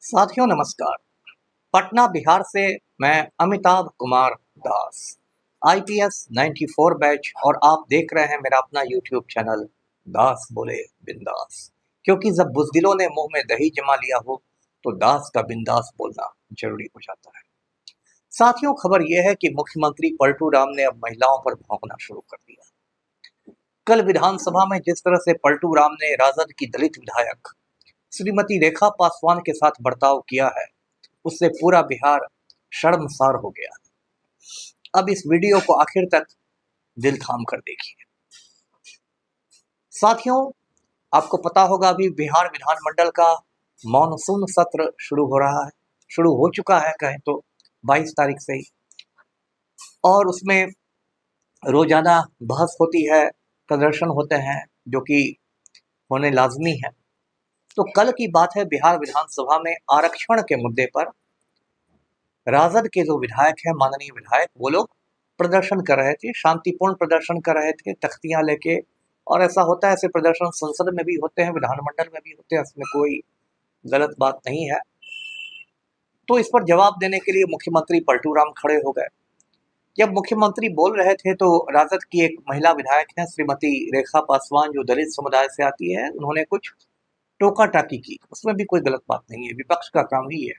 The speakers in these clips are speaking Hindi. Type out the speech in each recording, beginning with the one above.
साथियों नमस्कार। पटना बिहार से मैं अमिताभ कुमार दास, आईपीएस 94 बैच, और आप देख रहे हैं मेरा अपना यूट्यूब चैनल दास बोले बिंदास। क्योंकि जब बुजदिलों ने मुंह में दही जमा लिया हो तो दास का बिंदास बोलना जरूरी हो जाता है। साथियों, खबर यह है कि मुख्यमंत्री पलटू राम ने अब महिलाओं पर भौंकना शुरू कर दिया। कल विधानसभा में जिस तरह से पलटू राम ने राजद की दलित विधायक श्रीमती रेखा पासवान के साथ बर्ताव किया है, उससे पूरा बिहार शर्मसार हो गया। अब इस वीडियो को आखिर तक दिल थाम कर देखिए। साथियों, आपको पता होगा अभी बिहार विधानमंडल का मॉनसून सत्र शुरू हो रहा है, शुरू हो चुका है कहें तो 22 तारीख से ही, और उसमें रोजाना बहस होती है, प्रदर्शन होते हैं जो कि होने लाजमी है। तो कल की बात है, बिहार विधानसभा में आरक्षण के मुद्दे पर राजद के जो विधायक हैं, माननीय विधायक, वो लोग प्रदर्शन कर रहे थे, शांतिपूर्ण प्रदर्शन कर रहे थे, तख्तियां लेके। और ऐसा होता है, ऐसे प्रदर्शन संसद में भी होते हैं, विधानमंडल में भी होते हैं, इसमें कोई गलत बात नहीं है। तो इस पर जवाब देने के लिए मुख्यमंत्री पलटू राम खड़े हो गए। जब मुख्यमंत्री बोल रहे थे तो राजद की एक महिला विधायक है, श्रीमती रेखा पासवान, जो दलित समुदाय से आती है, उन्होंने कुछ टोका टाकी की। उसमें भी कोई गलत बात नहीं है, विपक्ष का काम ही है।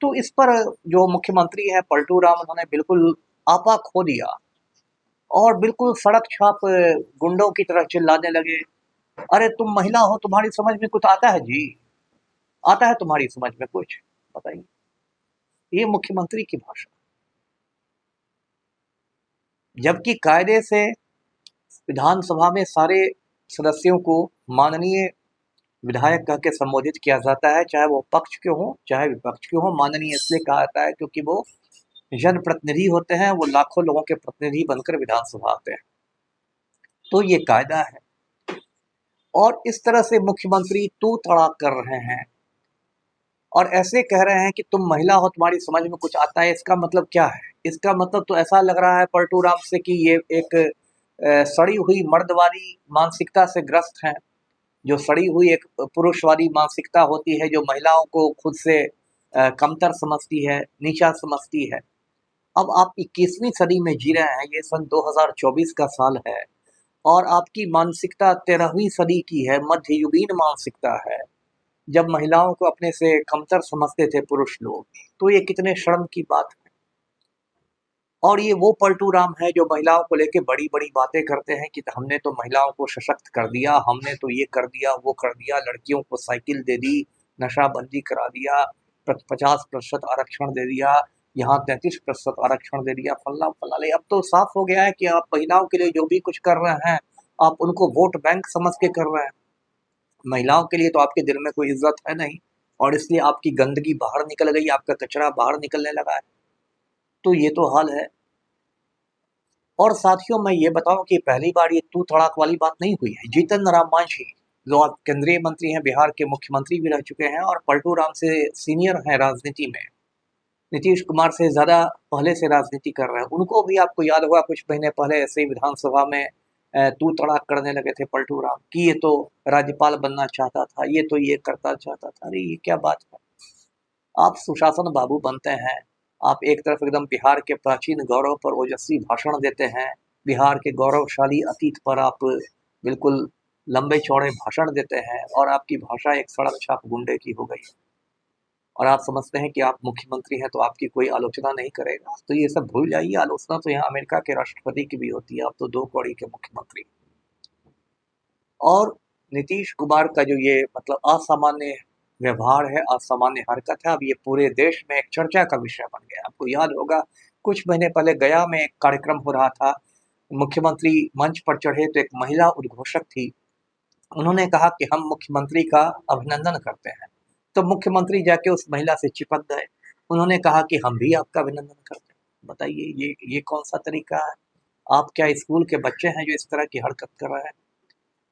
तो इस पर जो मुख्यमंत्री है पलटू राम, उन्होंने बिल्कुल आपा खो दिया और बिल्कुल सड़क छाप गुंडों की तरह चिल्लाने लगे, अरे तुम महिला हो, तुम्हारी समझ में कुछ आता है जी? आता है तुम्हारी समझ में कुछ? बताइए। ये मुख्यमंत्री की भाषा, जबकि कायदे से विधानसभा में सारे सदस्यों को माननीय विधायक कह के संबोधित किया जाता है, चाहे वो पक्ष के हो चाहे विपक्ष के हो। माननीय इसलिए कहा जाता है क्योंकि वो जनप्रतिनिधि होते हैं, वो लाखों लोगों के प्रतिनिधि बनकर विधानसभा आते हैं। तो ये कायदा है। और इस तरह से मुख्यमंत्री तू तड़ाक कर रहे हैं और ऐसे कह रहे हैं कि तुम महिला हो, तुम्हारी समझ में कुछ आता है। इसका मतलब क्या है? इसका मतलब तो ऐसा लग रहा है पलटू राम से कि ये एक सड़ी हुई मर्दवादी मानसिकता से ग्रस्त हैं, जो सड़ी हुई एक पुरुषवादी मानसिकता होती है, जो महिलाओं को खुद से कमतर समझती है, नीचा समझती है। अब आप 21वीं सदी में जी रहे हैं, ये सन 2024 का साल है, और आपकी मानसिकता 13वीं सदी की है, मध्ययुगीन मानसिकता है, जब महिलाओं को अपने से कमतर समझते थे पुरुष लोग। तो ये कितने शर्म की बात है। और ये वो पलटू राम है जो महिलाओं को लेके बड़ी बड़ी बातें करते हैं कि हमने तो महिलाओं को सशक्त कर दिया, हमने तो ये कर दिया, वो कर दिया, लड़कियों को साइकिल दे दी, नशाबंदी करा दिया, 50% आरक्षण दे दिया, यहाँ 33% आरक्षण दे दिया, फल्ला फलाले। अब तो साफ हो गया है कि आप महिलाओं के लिए जो भी कुछ कर रहे हैं, आप उनको वोट बैंक समझ के कर रहे हैं। महिलाओं के लिए तो आपके दिल में कोई इज्जत है नहीं, और इसलिए आपकी गंदगी बाहर निकल गई, आपका कचरा बाहर निकलने लगा है। तो ये तो हाल है। और साथियों, मैं ये बताऊं कि पहली बार ये तू तड़ाक वाली बात नहीं हुई है। जीतन राम मांझी, जो अब केंद्रीय मंत्री हैं, बिहार के मुख्यमंत्री भी रह चुके हैं और पलटू राम से सीनियर हैं राजनीति में, नीतीश कुमार से ज्यादा पहले से राजनीति कर रहे हैं, उनको भी आपको याद होगा कुछ महीने पहले ऐसे ही विधानसभा में तू तड़ाक करने लगे थे पलटू राम कि ये तो राज्यपाल बनना चाहता था, ये तो ये करता चाहता था। अरे ये क्या बात है? आप सुशासन बाबू बनते हैं, आप एक तरफ एकदम बिहार के प्राचीन गौरव पर ओजस्वी भाषण देते हैं, बिहार के गौरवशाली अतीत पर आप बिल्कुल लंबे चौड़े भाषण देते हैं, और आपकी भाषा एक सड़क छाप गुंडे की हो गई, और आप समझते हैं कि आप मुख्यमंत्री हैं तो आपकी कोई आलोचना नहीं करेगा। तो ये सब भूल जाइए, आलोचना तो यहाँ अमेरिका के राष्ट्रपति की भी होती है, आप तो 2 कौड़ी के मुख्यमंत्री। और नीतीश कुमार का जो ये मतलब असामान्य व्यवहार है, असामान्य हरकत है, अब ये पूरे देश में एक चर्चा का विषय बन गया। आपको याद होगा कुछ महीने पहले गया में एक कार्यक्रम हो रहा था, मुख्यमंत्री मंच पर चढ़े तो एक महिला उद्घोषक थी, उन्होंने कहा कि हम मुख्यमंत्री का अभिनंदन करते हैं। तो मुख्यमंत्री जाके उस महिला से चिपक गए, उन्होंने कहा कि हम भी आपका अभिनंदन करते हैं। बताइए ये कौन सा तरीका है? आप क्या स्कूल के बच्चे हैं जो इस तरह की हरकत कर रहे हैं?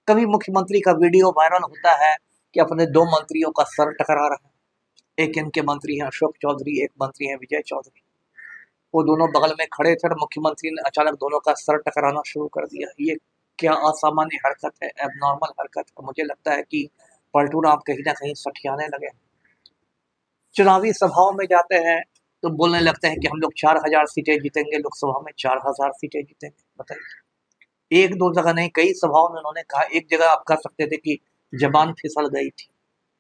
कभी मुख्यमंत्री का वीडियो वायरल होता है कि अपने 2 मंत्रियों का सर टकरा रहा है। एक इनके मंत्री हैं अशोक चौधरी, एक मंत्री हैं विजय चौधरी। वो दोनों बगल में खड़े थे और मुख्यमंत्री ने अचानक दोनों का सर टकराना शुरू कर दिया। ये क्या असामान्य हरकत है, एबनॉर्मल हरकत है। मुझे लगता है कि पलटू राम कहीं ना कहीं सठियाने लगे। चुनावी सभाओं में जाते हैं तो बोलने लगते हैं कि हम लोग 4000 सीटें जीतेंगे, लोकसभा में 4000 सीटें जीतेंगे। बताइए, एक दो जगह नहीं, कई सभाओं में उन्होंने कहा। एक जगह आप कह सकते थे कि जबान फिसल गई थी,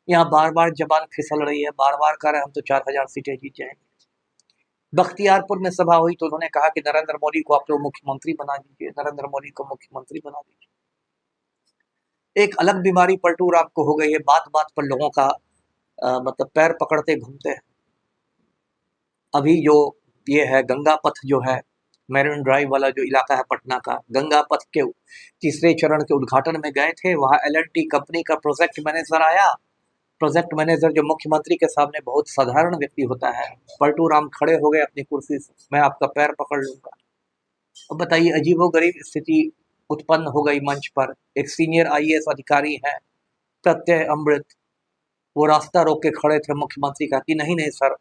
यहाँ बार बार जबान फिसल रही है, बार बार कह रहे हैं हम तो 4000 सीटें जीत जाएंगे। बख्तियारपुर में सभा हुई तो उन्होंने कहा कि नरेंद्र मोदी को आप लोग मुख्यमंत्री बना दीजिए, नरेंद्र मोदी को मुख्यमंत्री बना दीजिए। एक अलग बीमारी पलटू राम को हो गई है, बात बात पर लोगों का मतलब पैर पकड़ते घूमते हैं। अभी जो ये है गंगा पथ जो है, मैरिन ड्राइव वाला जो इलाका है पटना का, गंगा पथ के तीसरे चरण के उद्घाटन में गए थे। वहाँ L&T कंपनी का प्रोजेक्ट मैनेजर आया। प्रोजेक्ट मैनेजर जो मुख्यमंत्री के सामने बहुत साधारण व्यक्ति होता है, पलटू राम खड़े हो गए अपनी कुर्सी से, मैं आपका पैर पकड़ लूंगा। अब बताइए, अजीबोगरीब स्थिति उत्पन्न हो गई मंच पर। एक सीनियर IAS अधिकारी है, प्रत्यय अमृत, वो रास्ता रोक के खड़े थे मुख्यमंत्री का कि नहीं नहीं सर,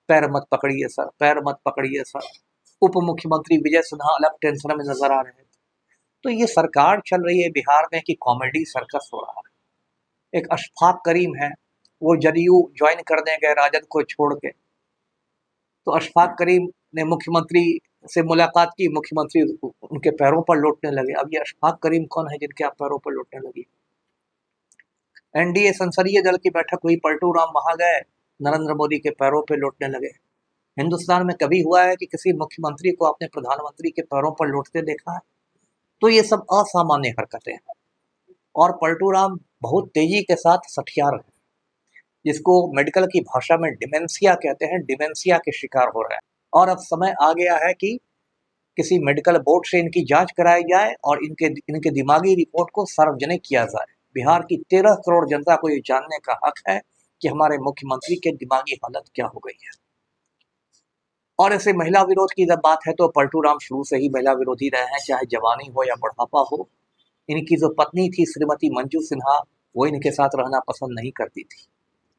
पैर मत पकड़िए सर, पैर मत पकड़िए सर। उप मुख्यमंत्री विजय सिन्हा अलग टेंशन में नजर आ रहे थे। तो ये सरकार चल रही है बिहार में कि कॉमेडी सर्कस हो रहा है। एक अशफाक करीम है, वो जदयू ज्वाइन करने गए राजद को छोड़ के, तो अशफाक करीम ने मुख्यमंत्री से मुलाकात की, मुख्यमंत्री उनके पैरों पर लौटने लगे। अब ये अशफाक करीम कौन है जिनके आप पैरों पर लौटने लगी? NDA संसदीय दल की बैठक हुई, पलटू राम वहां गए, नरेंद्र मोदी के पैरों पर लौटने लगे। हिंदुस्तान में कभी हुआ है कि किसी मुख्यमंत्री को आपने प्रधानमंत्री के पैरों पर लौटते देखा है? तो ये सब असामान्य हरकतें हैं। और पलटू राम बहुत तेजी के साथ सठियार है, जिसको मेडिकल की भाषा में डिमेंशिया कहते हैं, डिमेंशिया के शिकार हो रहे हैं। और अब समय आ गया है कि किसी मेडिकल बोर्ड से इनकी जांच कराई जाए और इनके दिमागी रिपोर्ट को सार्वजनिक किया जाए। बिहार की 13 करोड़ जनता को ये जानने का हक है कि हमारे मुख्यमंत्री के दिमागी हालत क्या हो गई है। और ऐसे महिला विरोध की जब बात है तो पलटू राम शुरू से ही महिला विरोधी रहे हैं, चाहे जवानी हो या बुढ़ापा हो। इनकी जो पत्नी थी श्रीमती मंजू सिन्हा, वो इनके साथ रहना पसंद नहीं करती थी।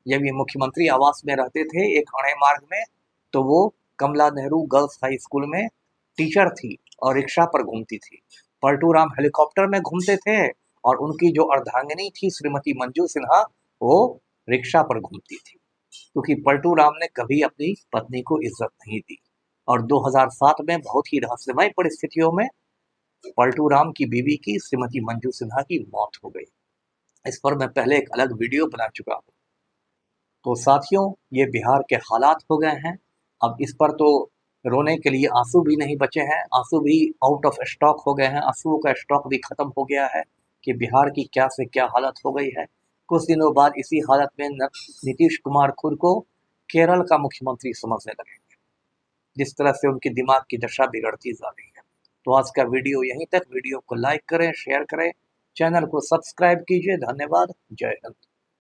जब ये मुख्यमंत्री आवास में रहते थे एक अणे मार्ग में, तो वो कमला नेहरू गर्ल्स हाई स्कूल में टीचर थी और रिक्शा पर घूमती थी। पलटू राम हेलीकॉप्टर में घूमते थे और उनकी जो अर्धांगिनी थी श्रीमती मंजू सिन्हा, वो रिक्शा पर घूमती थी, क्योंकि पलटू राम ने कभी अपनी पत्नी को इज्जत नहीं दी। और 2007 में बहुत ही रहस्यमय परिस्थितियों में पलटू राम की बीवी की श्रीमती मंजू सिन्हा की मौत हो गई। इस पर मैं पहले एक अलग वीडियो बना चुका हूँ। तो साथियों, ये बिहार के हालात हो गए हैं। अब इस पर तो रोने के लिए आंसू भी नहीं बचे हैं, आंसू भी आउट ऑफ स्टॉक हो गए हैं, आंसुओं का स्टॉक भी खत्म हो गया है कि बिहार की क्या से क्या हालत हो गई है। कुछ दिनों बाद इसी हालत में नीतीश कुमार खुद को केरल का मुख्यमंत्री समझने लगेंगे, जिस तरह से उनकी दिमाग की दशा बिगड़ती जा रही है। तो आज का वीडियो यहीं तक। वीडियो को लाइक करें, शेयर करें, चैनल को सब्सक्राइब कीजिए। धन्यवाद। जय हिंद।